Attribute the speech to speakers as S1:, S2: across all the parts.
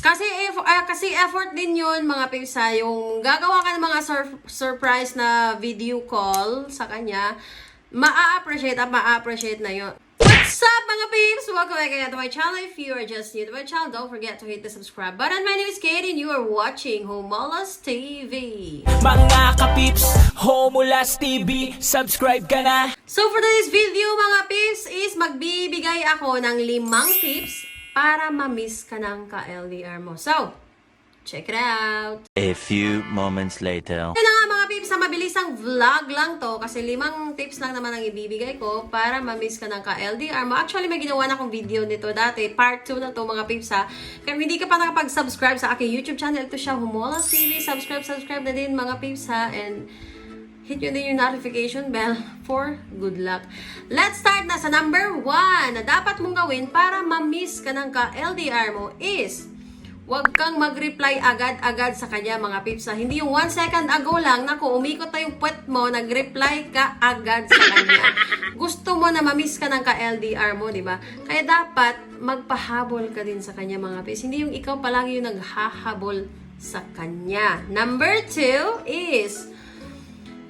S1: Kasi effort din yun, mga pips, ha. Yung gagawa ka ng mga surprise na video call sa kanya, ma-appreciate na yun. What's up, mga peeps? Welcome back again to my channel. If you are just new to my channel, don't forget to hit the subscribe button. My name is Katie and you are watching Homolas TV.
S2: Mga ka-peeps, Homolas TV, subscribe ka na.
S1: So for today's video, mga peeps, is magbibigay ako ng 5 tips para ma-miss ka ng ka-LDR mo. So, check it out.
S3: A few moments later.
S1: Kaya nga mga peeps, mabilisang vlog lang to kasi 5 tips lang naman ang ibibigay ko para ma-miss ka ng ka-LDR mo. Actually, may ginawa na akong video nito dati. Part 2 na to, mga peeps, ha. Kaya hindi ka pa nakapag-subscribe sa aking YouTube channel, ito siya, Homolas TV. Subscribe na din, mga peeps, ha. And hit nyo din yung notification bell for good luck. Let's start na sa number 1 na dapat mong gawin para ma-miss ka ng ka-LDR mo is huwag kang mag-reply agad-agad sa kanya, mga pips. Hindi yung 1 second ago lang, naku, umikot na yung puwet mo, nag-reply ka agad sa kanya. Gusto mo na ma-miss ka ng ka-LDR mo, di ba? Kaya dapat magpahabol ka din sa kanya, mga pips. Hindi yung ikaw palagi yung naghahabol sa kanya. Number 2 is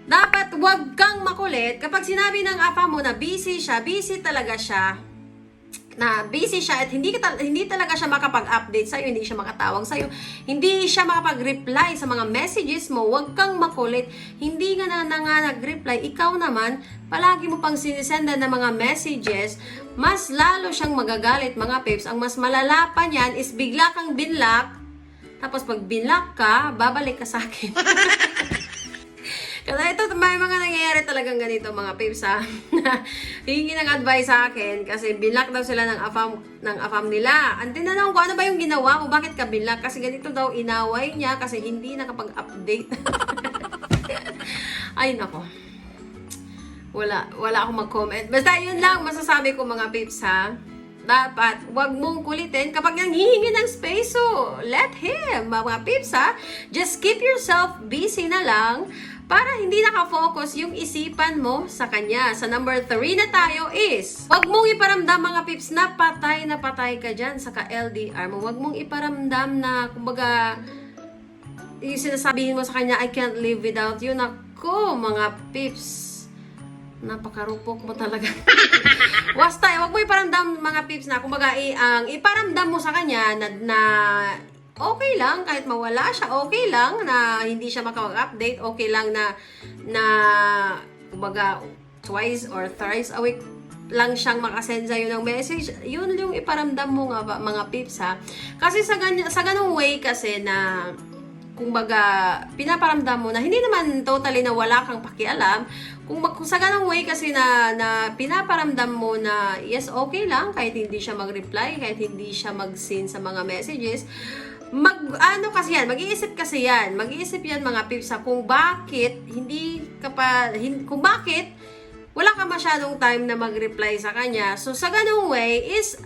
S1: dapat wag kang makulit kapag sinabi ng apa mo na busy siya, busy talaga siya, at hindi talaga siya makapag-update sa'yo, hindi siya makatawag sa'yo, hindi siya makapag-reply sa mga messages mo. Wag kang makulit. Hindi nga nag-reply, ikaw naman, palagi mo pang sinisenda ng mga messages, mas lalo siyang magagalit, mga peeps. Ang mas malala pa niyan is bigla kang binlock, tapos pag binlock ka, babalik ka sa akin. Kasi ito, may mga nangyayari talagang ganito, mga peeps, ha. Hihingi ng advice sa akin kasi binlock daw sila ng afam nila. Ang tinanong ko, ano ba yung ginawa mo? Bakit ka binlock? Kasi ganito daw, inaway niya kasi hindi nakapag-update. Ay, nako. Wala akong mag-comment. Basta yun lang masasabi ko, mga peeps, ha. Dapat, wag mong kulitin kapag nanghihingi ng space. So, let him, mga peeps, ha. Just keep yourself busy na lang para hindi nakafocus yung isipan mo sa kanya. Sa number 3 na tayo is, wag mong iparamdam, mga peeps, na patay ka dyan sa ka-LDR mo. Wag mong iparamdam na, kumbaga, yung sinasabihin mo sa kanya, I can't live without you. Naku, mga peeps, napakarupok mo talaga. Wasta, wag mo iparamdam, mga peeps, na kumbaga, ang iparamdam mo sa kanya na okay lang, kahit mawala siya, okay lang na hindi siya makapag-update, okay lang na kumbaga, twice or thrice a week lang siyang makasend sa'yo ng message. Yun yung iparamdam mo nga, mga peeps, ha. Kasi sa ganung way kasi na, kumbaga, pinaparamdam mo na hindi naman totally na wala kang pakialam. Kung sa ganung way kasi na pinaparamdam mo na yes, okay lang, kahit hindi siya mag-reply, kahit hindi siya mag-send sa mga messages, mag-iisip yan, mga peeps, kung bakit wala ka masyadong time na mag-reply sa kanya. So, sa ganung way is,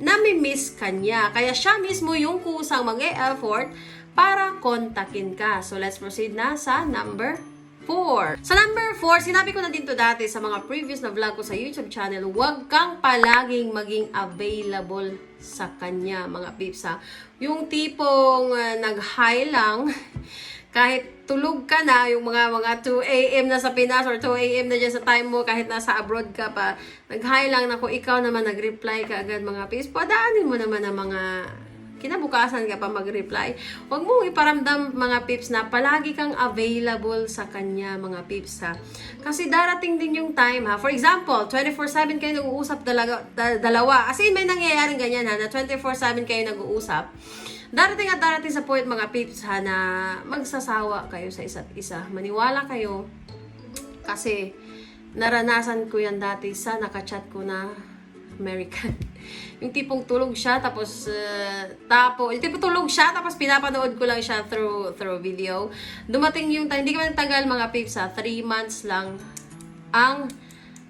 S1: nami-miss kanya. Kaya siya mismo yung kusang mag-e-effort para kontakin ka. So, let's proceed na sa number 4. Sa number 4, sinabi ko na din to dati sa mga previous na vlog ko sa YouTube channel, huwag kang palaging maging available sa kanya, mga peeps, ha. Yung tipong nag-hi lang, kahit tulog ka na, yung mga 2 a.m. na sa Pinas or 2 a.m. na dyan sa time mo, kahit nasa abroad ka pa, nag-hi lang na kung ikaw naman nag-reply ka agad, mga peeps, padaanin mo naman ang mga kinabukasan ka pa mag-reply. Huwag mong iparamdam, mga peeps, na palagi kang available sa kanya, mga peeps, ha. Kasi darating din yung time, ha. For example, 24/7 kayo nag-uusap dalawa. Kasi may nangyayaring ganyan, ha, na 24/7 kayo nag-uusap. Darating sa point, mga peeps, ha, na magsasawa kayo sa isa't isa. Maniwala kayo. Kasi naranasan ko yan dati sa nakachat ko na American. Yung tipong tulog siya tapos pinapanood ko lang siya through video. Dumating yung time, hindi ka man tagal, mga peeps, 3 months lang ang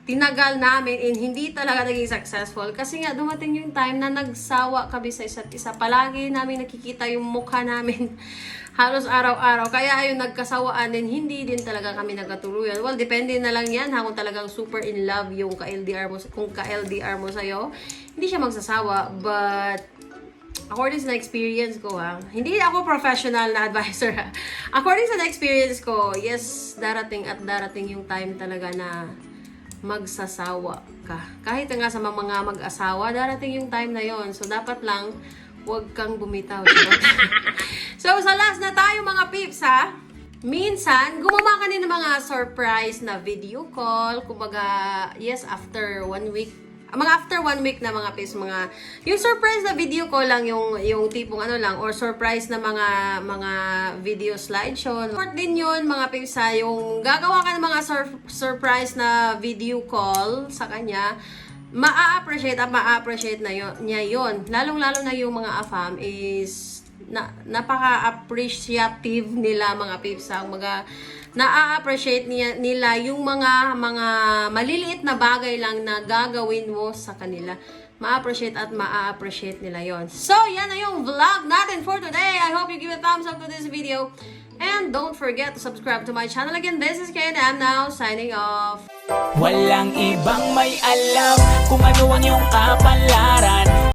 S1: tinagal namin and hindi talaga naging successful kasi nga dumating yung time na nagsawa kami sa isa't isa. Palagi namin nakikita yung mukha namin halos araw-araw. Kaya ayun, nagkasawaan din, hindi din talaga kami nagkatuluyan. Well, depende na lang yan, ha, kung talagang super in love yung ka-LDR mo, kung ka-LDR mo sa'yo, hindi siya magsasawa. But according sa na-experience ko hindi ako professional na advisor according sa na-experience ko, yes, darating at darating yung time talaga na magsasawa ka. Kahit nga sa mga mag-asawa, darating yung time na yon. So, dapat lang, huwag kang bumitaw. So, sa last na tayo mga pips minsan, gumawa ka din ng mga surprise na video call. Kumbaga, yes, after 1 week. Mga after 1 week na mga pips, yung surprise na video call lang, yung tipong lang, or surprise na mga video slideshow. Support din yun, mga pips yung gagawa ka ng mga surprise na video call sa kanya, ma-appreciate niya yun. Lalong-lalo na yung mga AFAM is napaka-appreciative nila mga pips. Na-appreciate nila yung mga maliliit na bagay lang na gagawin mo sa kanila. Ma-appreciate at ma-appreciate nila yon. So, yan na yung vlog natin for today. I hope you give a thumbs up to this video. And don't forget to subscribe to my channel. Again, this is Kay and I'm now signing off.
S2: Walang ibang may alam kung ano ang iyong kapalaran.